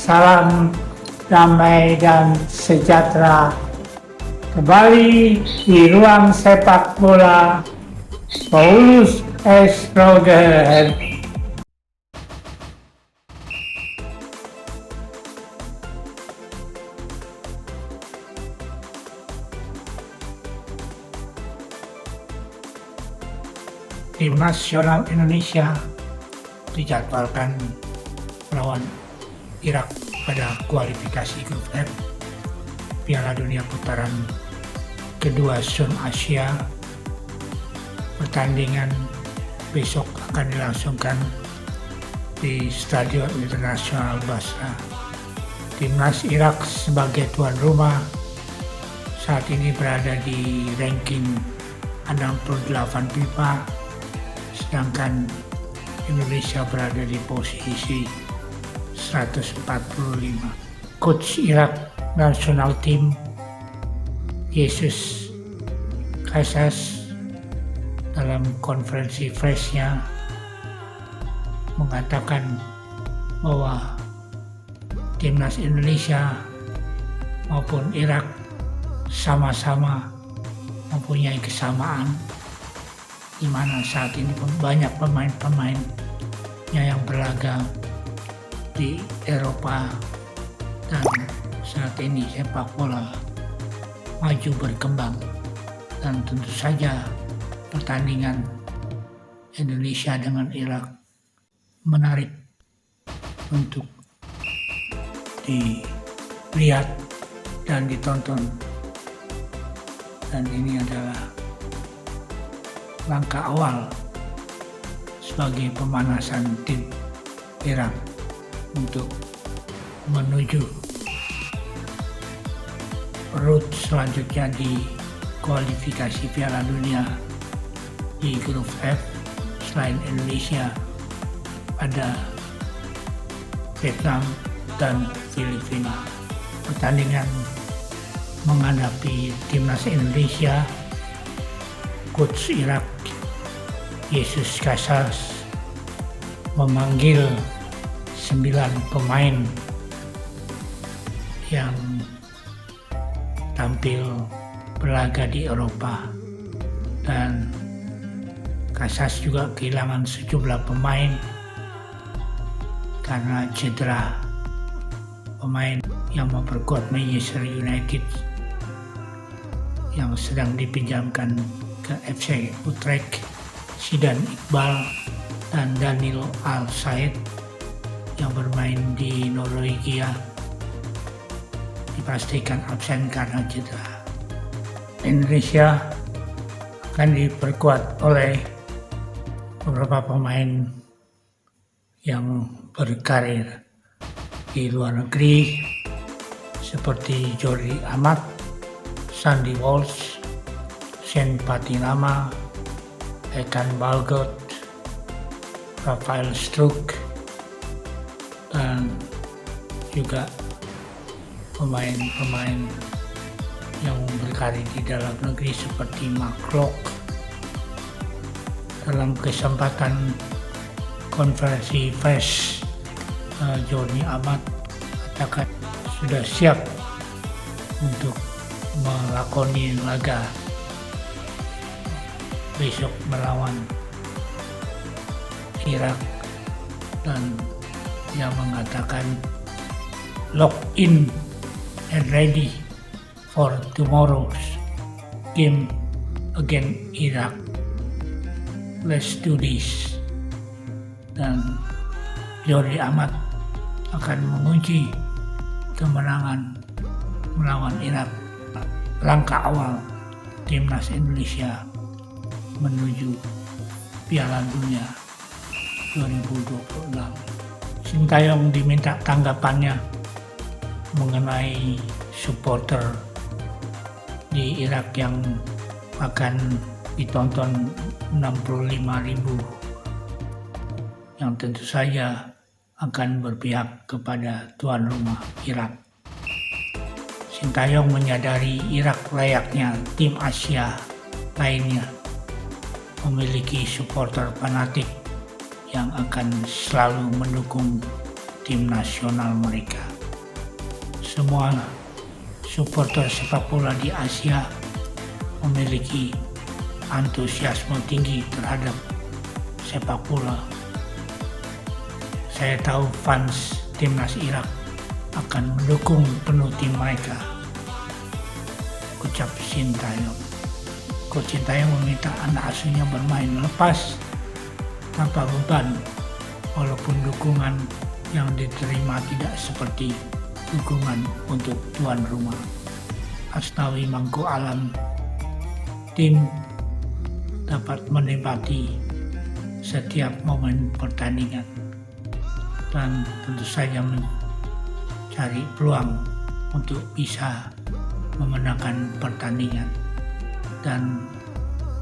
salam damai dan sejahtera. Kembali di ruang sepak bola Paulus S. Roger. Tim nasional Indonesia dijadwalkan melawan Irak pada kualifikasi grup F Piala Dunia putaran kedua Zona Asia. Pertandingan besok akan dilangsungkan di Stadion Internasional Basra. Timnas Irak sebagai tuan rumah saat ini berada di ranking 68 FIFA, sedangkan Indonesia berada di posisi 145. Coach Irak National Team Jesus Casas dalam konferensi persnya mengatakan bahwa timnas Indonesia maupun Irak sama-sama mempunyai kesamaan, di mana saat ini banyak pemain-pemainnya yang berlaga di Eropa, dan saat ini sepak bola maju berkembang, dan tentu saja pertandingan Indonesia dengan Irak menarik untuk dilihat dan ditonton, dan ini adalah langkah awal sebagai pemanasan tim Irak untuk menuju route selanjutnya di kualifikasi Piala Dunia di grup F selain Indonesia ada Vietnam dan Filipina. Pertandingan menghadapi timnas Indonesia, coach Irak Jesus Casas memanggil 9 pemain yang tampil berlaga di Eropa, dan Casas juga kehilangan sejumlah pemain karena cedera. Pemain yang memperkuat Manchester United yang sedang dipinjamkan ke FC Utrecht, Zidane Iqbal dan Daniel Al-Said yang bermain di Norwegia dipastikan absen karena cedera. Indonesia akan diperkuat oleh beberapa pemain yang berkarir di luar negeri seperti Jordi Amat, Sandy Walsh, Shane Patinama, Ekan Balgot, Rafael Struijk, dan juga pemain-pemain yang berkarir di dalam negeri seperti Mark Locke. Dalam kesempatan konferensi pers, Jordi Amat katakan sudah siap untuk melakoni laga besok melawan Irak, dan dia mengatakan lock in and ready for tomorrow's game against Iraq. Let's do this. Dan Jordi Amat akan mengunci kemenangan melawan Irak, langkah awal timnas Indonesia menuju Piala Dunia 2026. Sintayong diminta tanggapannya mengenai supporter di Irak yang akan ditonton 65.000, yang tentu saja akan berpihak kepada tuan rumah Irak. Sintayong menyadari Irak layaknya tim Asia lainnya memiliki supporter fanatik yang akan selalu mendukung tim nasional mereka. semua supporter sepak bola di Asia memiliki antusiasme tinggi terhadap sepak bola. Saya tahu fans timnas Irak akan mendukung penuh tim mereka, ucap Sintayong. Coach Sintayong meminta anak asuhnya bermain lepas tanpa beban, walaupun dukungan yang diterima tidak seperti dukungan untuk tuan rumah. Asnawi Mangku Alam, tim dapat menikmati setiap momen pertandingan dan tentu saja mencari peluang untuk bisa memenangkan pertandingan, dan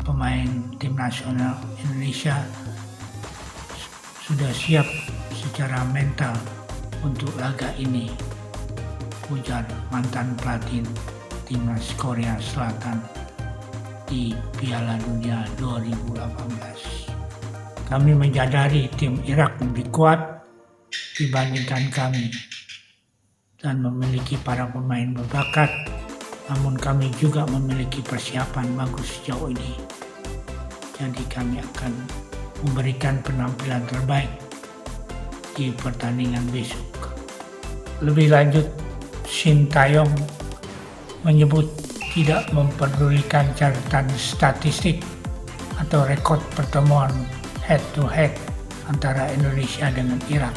pemain tim nasional Indonesia sudah siap secara mental untuk laga ini, ujar mantan pelatih timnas Korea Selatan di Piala Dunia 2018. Kami menyadari tim Irak lebih kuat dibandingkan kami dan memiliki para pemain berbakat, namun kami juga memiliki persiapan bagus sejauh ini. Jadi kami akan memberikan penampilan terbaik di pertandingan besok. Lebih lanjut, Sintayong menyebut tidak mempedulikan catatan statistik atau rekod pertemuan head-to-head antara Indonesia dengan Irak.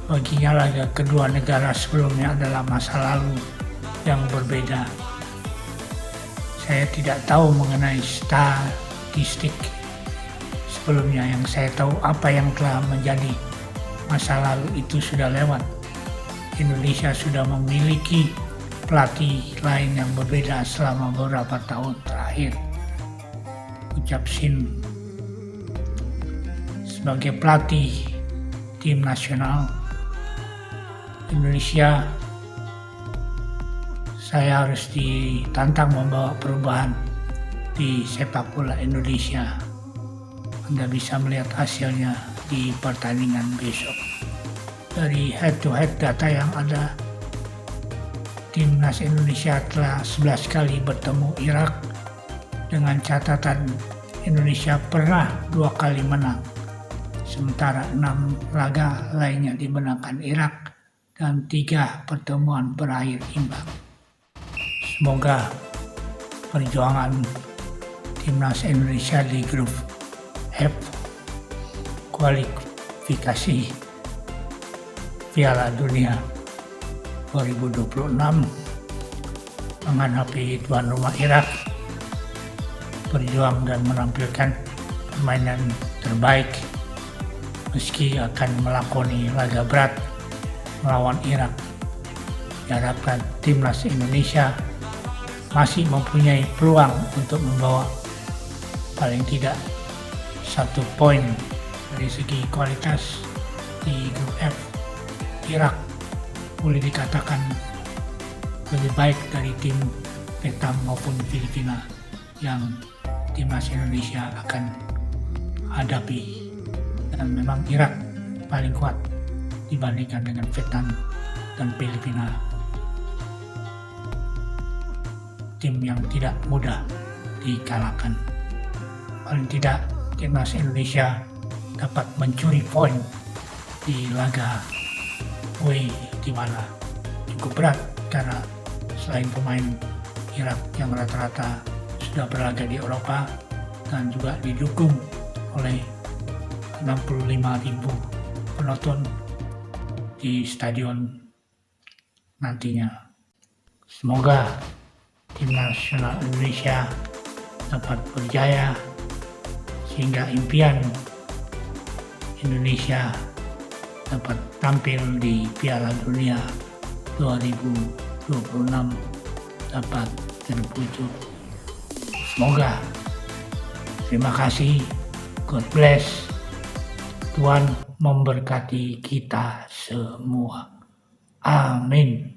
Baginya laga kedua negara sebelumnya adalah masa lalu yang berbeda. Saya tidak tahu mengenai statistik sebelumnya. Yang saya tahu apa yang telah menjadi masa lalu itu sudah lewat. Indonesia sudah memiliki pelatih lain yang berbeda selama beberapa tahun terakhir, ucap Sin. Sebagai pelatih tim nasional Indonesia, saya harus ditantang membawa perubahan di sepak bola Indonesia. Anda bisa melihat hasilnya di pertandingan besok. Dari head-to-head data yang ada, timnas Indonesia telah 11 kali bertemu Irak, dengan catatan Indonesia pernah 2 kali menang, sementara 6 laga lainnya dimenangkan Irak dan 3 pertemuan berakhir imbang. Semoga perjuangan timnas Indonesia di grup F kualifikasi Piala Dunia 2026 menghadapi tuan rumah Irak berjuang dan menampilkan permainan terbaik meski akan melakoni laga berat melawan Irak. Diharapkan timnas Indonesia masih mempunyai peluang untuk membawa paling tidak 1 poin dari segi kualitas di grup F. Irak boleh dikatakan lebih baik dari tim Vietnam maupun Filipina yang timnas Indonesia akan hadapi, dan memang Irak paling kuat dibandingkan dengan Vietnam dan Filipina, tim yang tidak mudah dikalahkan. Paling tidak timnas Indonesia dapat mencuri poin di laga away, di mana cukup berat karena selain pemain Irak yang rata-rata sudah berlaga di Eropa dan juga didukung oleh 65.000 penonton di stadion nantinya. Semoga tim nasional Indonesia dapat berjaya sehingga impian Indonesia dapat tampil di Piala Dunia 2026 dapat terwujud. Semoga. Terima kasih. God bless. Tuhan memberkati kita semua. Amin.